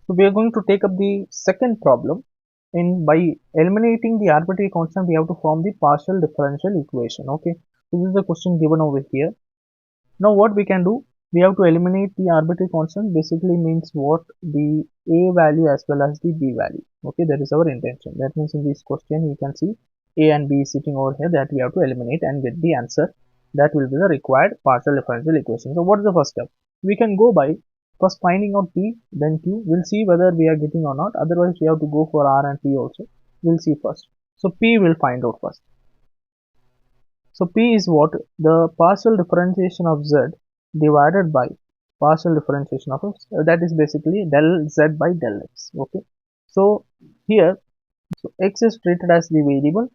So we are going to take up the second problem. In by eliminating the arbitrary constant, we have to form the partial differential equation. Okay, so this is the question given over here. Now what we can do, we have to eliminate the arbitrary constant. Basically means what, the a value as well as the b value. Okay, that is our intention. That means in this question you can see a and b is sitting over here, that we have to eliminate and get the answer. That will be the required partial differential equation. So what is the first step? We can go by first finding out p, then q. We'll see whether we are getting or not. Otherwise we have to go for r and p also. We'll see first. So p will find out first. So P is what? The partial differentiation of Z divided by partial differentiation of X. That is basically del Z by del X. Okay. So here, so X is treated as the variable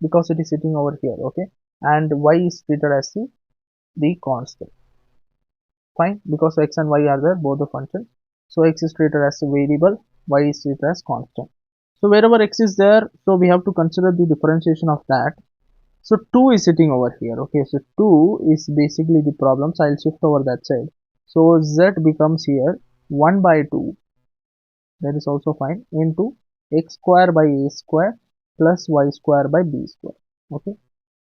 because it is sitting over here. Okay. And Y is treated as the constant. Fine. Because X and Y are there, both the functions. So X is treated as a variable, Y is treated as constant. So wherever X is there, so we have to consider the differentiation of that. So 2 is sitting over here. Okay, so 2 is basically the problem. So I'll shift over that side. So Z becomes here 1 by 2. That is also fine. Into x square by a square plus y square by b square. Okay,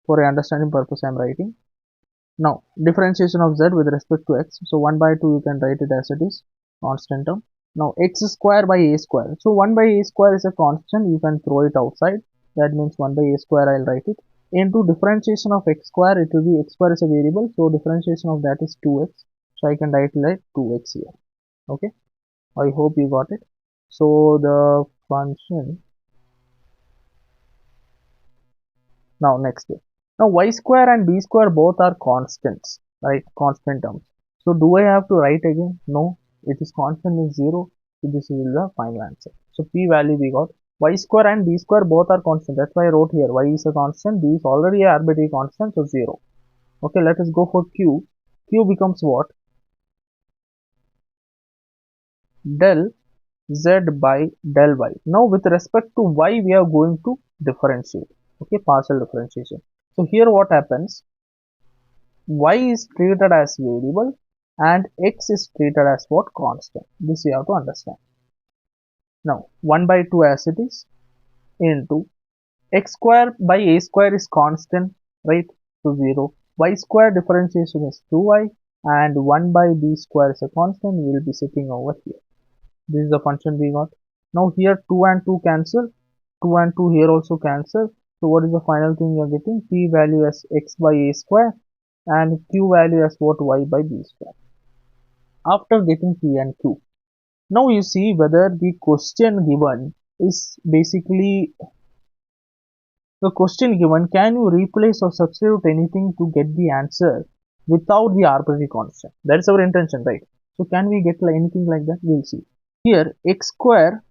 for understanding purpose I'm writing. Now differentiation of Z with respect to x. So 1 by 2 you can write it as it is, constant term. Now x square by a square. So 1 by a square is a constant. You can throw it outside. That means 1 by a square I'll write it. Into differentiation of x square, it will be x square is a variable, so differentiation of that is 2x. So I can write like 2x here. Okay, I hope you got it. So the function, now next way. Now y square and b square both are constants, right? Constant terms. So do I have to write again? No, it is constant means 0. So this is the final answer. So p value we got. Y square and b square both are constant. That's why I wrote here y is a constant, b is already an arbitrary constant, so 0. Okay, let us go for q. Q becomes what? Del z by del y. Now with respect to y, we are going to differentiate. Okay, partial differentiation. So here what happens? Y is treated as variable and x is treated as what? Constant. This you have to understand. Now 1 by 2 as it is into x square by a square is constant, right? So 0. Y square differentiation is 2y and 1 by b square is a constant, will be sitting over here. This is the function we got. Now here 2 and 2 cancel, 2 and 2 here also cancel. So what is the final thing you are getting? P value as x by a square and q value as what? Y by b square. After getting P and Q, now you see whether the question given is basically the question given, can you replace or substitute anything to get the answer without the arbitrary constant? That is our intention, right? So can we get like anything like that? We'll see. Here x square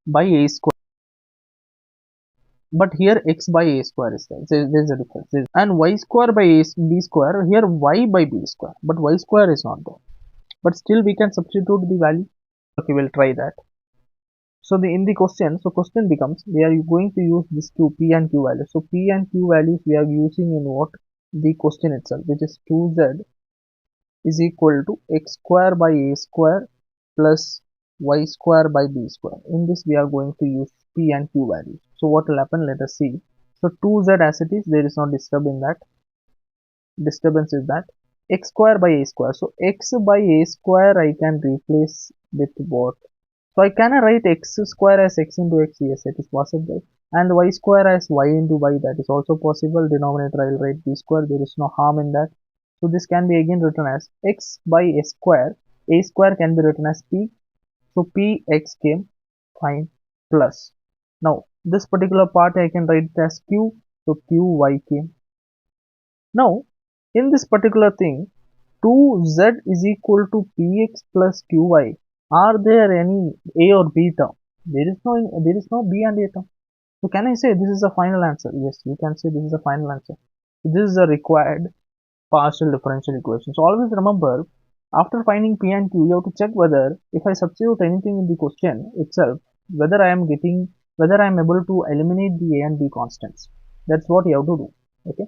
by a square, but here x by a square is there. There's a difference. And y square by b square, here y by b square, but y square is not there. But still we can substitute the value. Okay, we'll try that. So in the question, so question becomes, we are going to use this two p and q values. So p and q values we are using in what? The question itself, which is 2z is equal to x square by a square plus y square by b square. In this we are going to use p and q values. So what will happen? Let us see. So 2z as it is, there is no disturbance is that x square by a square. So x by a square I can replace with what? So I can write x square as x into x, yes, it is possible. And y square as y into y, that is also possible. Denominator I will write b square, there is no harm in that. So this can be again written as x by a square can be written as p. So p x came, fine, plus. Now this particular part I can write it as q, so q y came. Now in this particular thing, 2z is equal to px plus qy. Are there any a or b term? There is no b and a term. So can I say this is the final answer? Yes, you can say this is the final answer. This is the required partial differential equation. So always remember, after finding p and q, you have to check whether if I substitute anything in the question itself, whether I am able to eliminate the a and b constants. That's what you have to do. Okay.